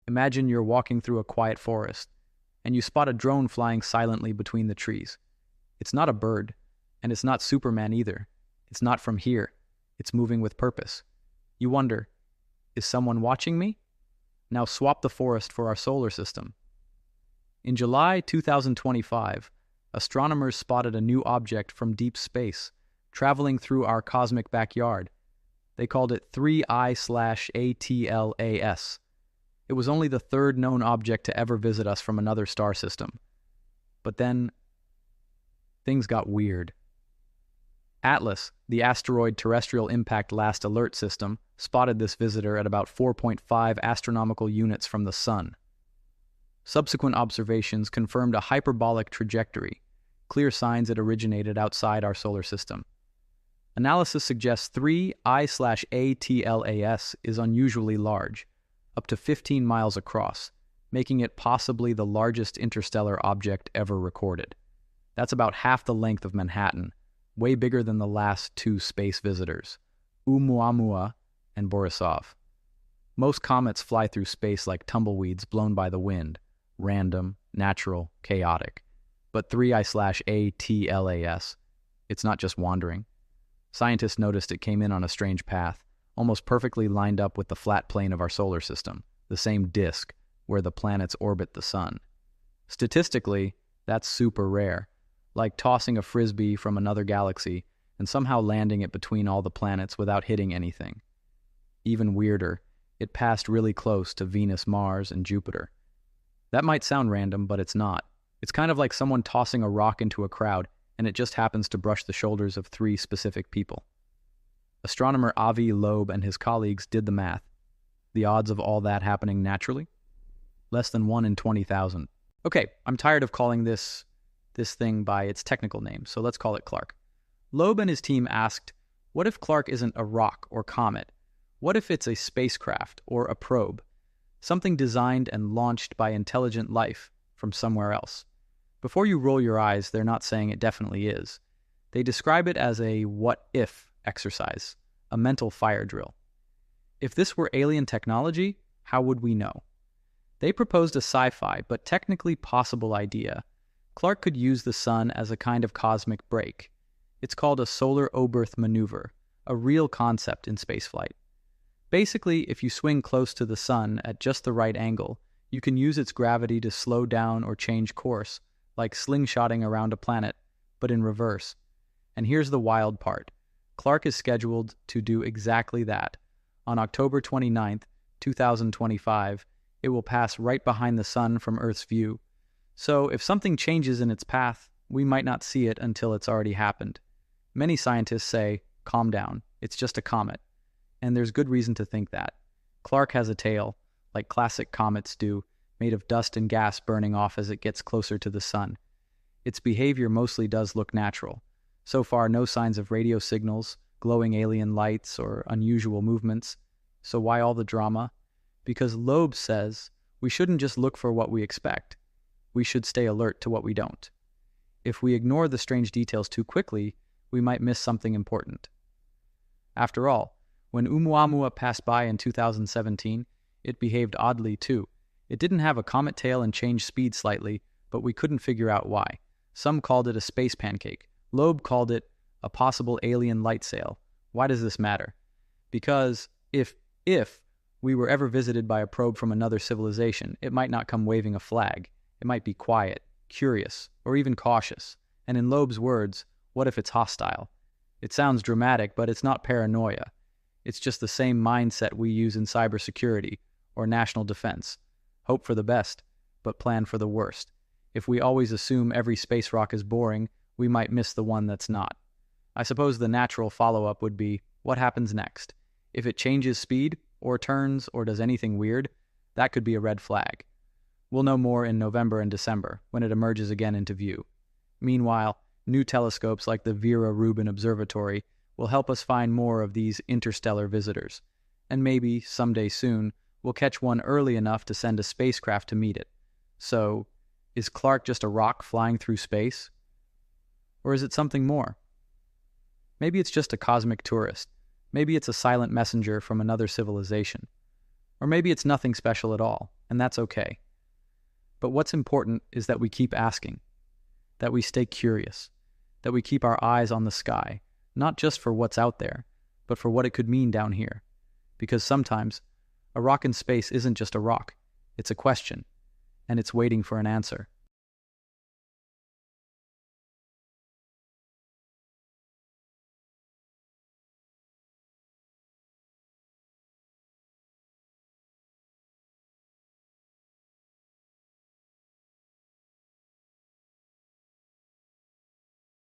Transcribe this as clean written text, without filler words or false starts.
Imagine you're walking through a quiet forest, and you spot a drone flying silently between the trees. It's not a bird, and it's not Superman either. It's not from here. It's moving with purpose. You wonder, is someone watching me? Now swap the forest for our solar system. In July 2025, astronomers spotted a new object from deep space, traveling through our cosmic backyard. They called it 3I/ATLAS. It was only the third known object to ever visit us from another star system. But then, things got weird. Atlas, the asteroid terrestrial impact last alert system, spotted this visitor at about 4.5 astronomical units from the Sun. Subsequent observations confirmed a hyperbolic trajectory, clear signs it originated outside our solar system. Analysis suggests 3I/ATLAS is unusually large, up to 15 miles across, making it possibly the largest interstellar object ever recorded. That's about half the length of Manhattan, way bigger than the last two space visitors, Oumuamua and Borisov. Most comets fly through space like tumbleweeds blown by the wind, random, natural, chaotic. But 3I/ATLAS, it's not just wandering. Scientists noticed it came in on a strange path, almost perfectly lined up with the flat plane of our solar system, the same disk where the planets orbit the sun. Statistically, that's super rare, like tossing a frisbee from another galaxy and somehow landing it between all the planets without hitting anything. Even weirder, it passed really close to Venus, Mars, and Jupiter. That might sound random, but it's not. It's kind of like someone tossing a rock into a crowd, and it just happens to brush the shoulders of three specific people. Astronomer Avi Loeb and his colleagues did the math. The odds of all that happening naturally? Less than 1 in 20,000. Okay, I'm tired of calling this thing by its technical name, so let's call it Clark. Loeb and his team asked, what if Clark isn't a rock or comet? What if it's a spacecraft or a probe? Something designed and launched by intelligent life from somewhere else. Before you roll your eyes, they're not saying it definitely is. They describe it as a what-if exercise, a mental fire drill. If this were alien technology, how would we know? They proposed a sci-fi but technically possible idea. Clark could use the sun as a kind of cosmic brake. It's called a solar Oberth maneuver, a real concept in spaceflight. Basically, if you swing close to the sun at just the right angle, you can use its gravity to slow down or change course, like slingshotting around a planet, but in reverse. And here's the wild part. Clark is scheduled to do exactly that. On October 29th, 2025, it will pass right behind the sun from Earth's view. So if something changes in its path, we might not see it until it's already happened. Many scientists say, calm down, it's just a comet. And there's good reason to think that. Clark has a tail, like classic comets do, made of dust and gas burning off as it gets closer to the sun. Its behavior mostly does look natural. So far, no signs of radio signals, glowing alien lights, or unusual movements. So why all the drama? Because Loeb says we shouldn't just look for what we expect. We should stay alert to what we don't. If we ignore the strange details too quickly, we might miss something important. After all, when Oumuamua passed by in 2017, it behaved oddly too. It didn't have a comet tail and changed speed slightly, but we couldn't figure out why. Some called it a space pancake. Loeb called it a possible alien light sail. Why does this matter? Because if we were ever visited by a probe from another civilization, it might not come waving a flag. It might be quiet, curious, or even cautious. And in Loeb's words, what if it's hostile? It sounds dramatic, but it's not paranoia. It's just the same mindset we use in cybersecurity or national defense. Hope for the best, but plan for the worst. If we always assume every space rock is boring, we might miss the one that's not. I suppose the natural follow-up would be, what happens next? If it changes speed, or turns, or does anything weird, that could be a red flag. We'll know more in November and December, when it emerges again into view. Meanwhile, new telescopes like the Vera Rubin Observatory will help us find more of these interstellar visitors. And maybe, someday soon, we'll catch one early enough to send a spacecraft to meet it. So, is Clark just a rock flying through space? Or is it something more? Maybe it's just a cosmic tourist. Maybe it's a silent messenger from another civilization. Or maybe it's nothing special at all, and that's okay. But what's important is that we keep asking, that we stay curious, that we keep our eyes on the sky, not just for what's out there, but for what it could mean down here. Because sometimes, a rock in space isn't just a rock, it's a question, and it's waiting for an answer.